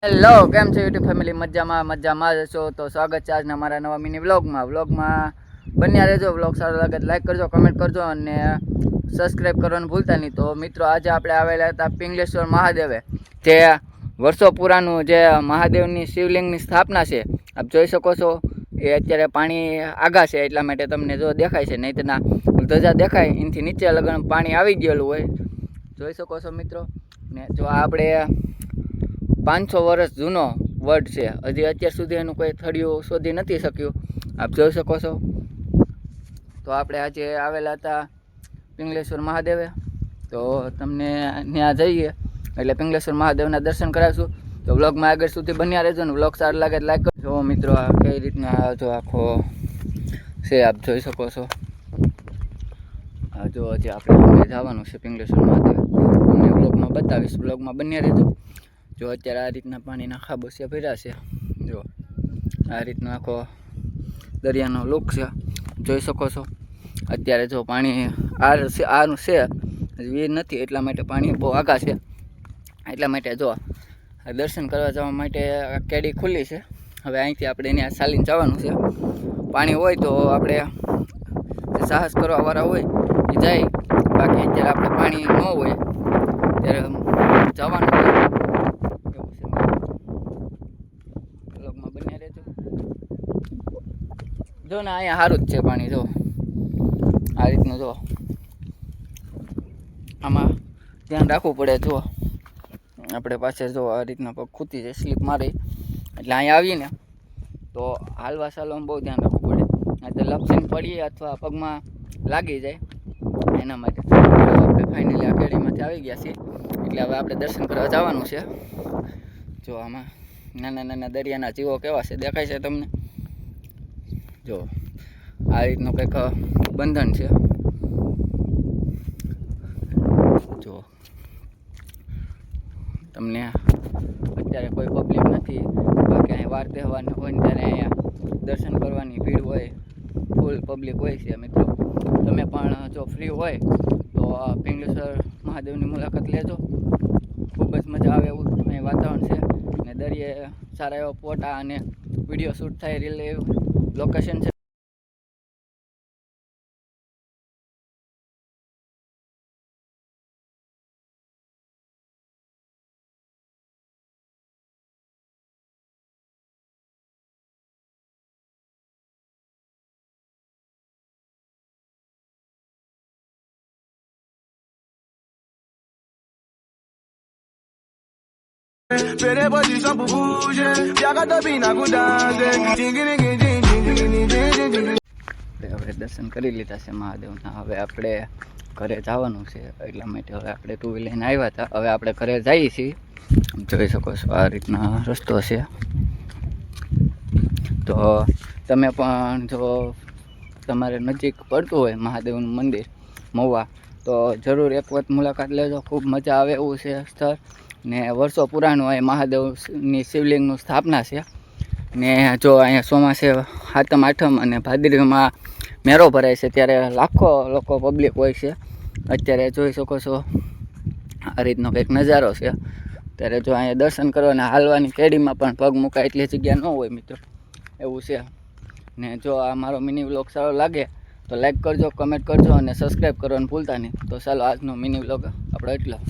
Hello, કેમ છો YouTube family? મજામાં છો તો સ્વાગત છે આજના મારા નવા મિની વ્લોગમાં બન્યા રહેજો. વ્લોગ સારો લાગે તો લાઈક કરજો, કમેન્ટ કરજો અને સબસ્ક્રાઈબ કરવાનું ભૂલતા નહીં. તો મિત્રો, આજે આપણે આવેલા હતા પિંગલેશ્વર મહાદેવે, જે વર્ષો પુરાનું જે મહાદેવની શિવલિંગની સ્થાપના છે. આપ જોઈ શકો છો, એ અત્યારે પાણી આગા છે, એટલા માટે તમને જો દેખાય છે, નહીં તેના ધજા દેખાય એનાથી નીચે લગન પાણી આવી ગયેલું હોય, જોઈ શકો છો મિત્રો. ને જો આપણે 500 વર્ષ જૂનો વડ છે, હજી અત્યાર સુધી એનું કોઈ થડિયું શોધી નથી શક્યું, આપ જોઈ શકો છો. તો આપણે આજે આવેલા હતા પિંગલેશ્વર મહાદેવે, તો તમને ત્યાં જઈએ એટલે પિંગલેશ્વર મહાદેવના દર્શન કરાવીશું. તો વ્લોગમાં આગળ સુધી બન્યા રહેજો ને વ્લોગ સારો લાગે તો લાઈક કરજો. મિત્રો, આ કઈ રીતના જો આખો છે, આપ જોઈ શકો છો. જો હજી આપણે જવાનું છે પિંગલેશ્વર મહાદેવ, તમને વ્લોગમાં બતાવીશ, વ્લોગમાં બન્યા રહેજો. જો અત્યારે આ રીતના પાણીના ખાબોચિયા ભર્યા છે, જો આ રીતનો આખો દરિયાનો લુક છે, જોઈ શકો છો. અત્યારે જો પાણી આનું છે, વીર નથી, એટલા માટે પાણી બહુ આગા છે, એટલા માટે જો દર્શન કરવા જવા માટે કેડી ખુલ્લી છે. હવે અહીંથી આપણે ત્યાં ચાલીને જવાનું છે. પાણી હોય તો આપણે સાહસ કરવાવાળા હોય એ જાય, બાકી અત્યારે આપણે પાણી ન હોય ત્યારે જવાનું હોય. જો ને અહીંયા સારું જ છે પાણી, જો આ રીતનું. જો આમાં ધ્યાન રાખવું પડે. જો આપણે પાસે જો આ રીતના પગ ખૂતી જાય, સ્લીપ મારી એટલે અહીંયા આવીને તો હાલવા ચાલવામાં બહુ ધ્યાન રાખવું પડે, તો લપસીને પડીએ અથવા પગમાં લાગી જાય. એના માટે આપણે ફાઇનલી આ કેડીમાંથી આવી ગયા છીએ, એટલે હવે આપણે દર્શન કરવા જવાનું છે. જો આમાં નાના નાના દરિયાના જીવો કેવા છે દેખાય છે તમને? જો આ રીતનું કંઈક બંધન છે. જો તમને અત્યારે કોઈ પબ્લિક નથી, બાકી અહીંયા વાર તહેવારને હોય ને ત્યારે અહીંયા દર્શન કરવાની ભીડ હોય, ફૂલ પબ્લિક હોય છે. મિત્રો, તમે પણ જો ફ્રી હોય તો પિંગલેશ્વર મહાદેવની મુલાકાત લેજો. ખૂબ જ મજા આવે એવું અહીં વાતાવરણ છે, ને દરિયે સારા એવા ફોટા અને વિડીયો શૂટ થાય રીલ એવું લોકેશન છે. Pere position pour bouger, y'a qu'à topiner à danser. હવે દર્શન કરી લીધા છે મહાદેવના. હવે આપણે ઘરે જવાનું છે, એટલા માટે હવે આપણે ટુ વ્હીલ લઈને આવ્યા હતા. હવે આપણે ઘરે જઈએ છીએ, જોઈ શકો છો આ રીતના રસ્તો છે. તો તમે પણ જો તમારે નજીક પડતું હોય મહાદેવનું મંદિર મહુવા, તો જરૂર એક વખત મુલાકાત લેજો. ખૂબ મજા આવે એવું છે સ્થળ, ને વર્ષો પુરાણું અહીં મહાદેવની શિવલિંગનું સ્થાપના છે. ને જો અહીંયા ચોમાસે સાતમ આઠમ અને ભાદરવીમાં મેળો ભરાય છે, ત્યારે લાખો લોકો પબ્લિક હોય છે. અત્યારે જોઈ શકો છો આ રીતનો કંઈક નજારો છે. ત્યારે જો અહીંયા દર્શન કરો અને હાલવાની કેડીમાં પણ પગ મૂકાય એટલી જગ્યા ન હોય મિત્રો, એવું છે. ને જો આ મારો મિની વ્લોગ સારો લાગે તો લાઈક કરજો, કમેન્ટ કરજો અને સબસ્ક્રાઈબ કરવાનું ભૂલતા નહીં. તો ચાલો આજનો મિની વ્લોગ આપણો એટલો.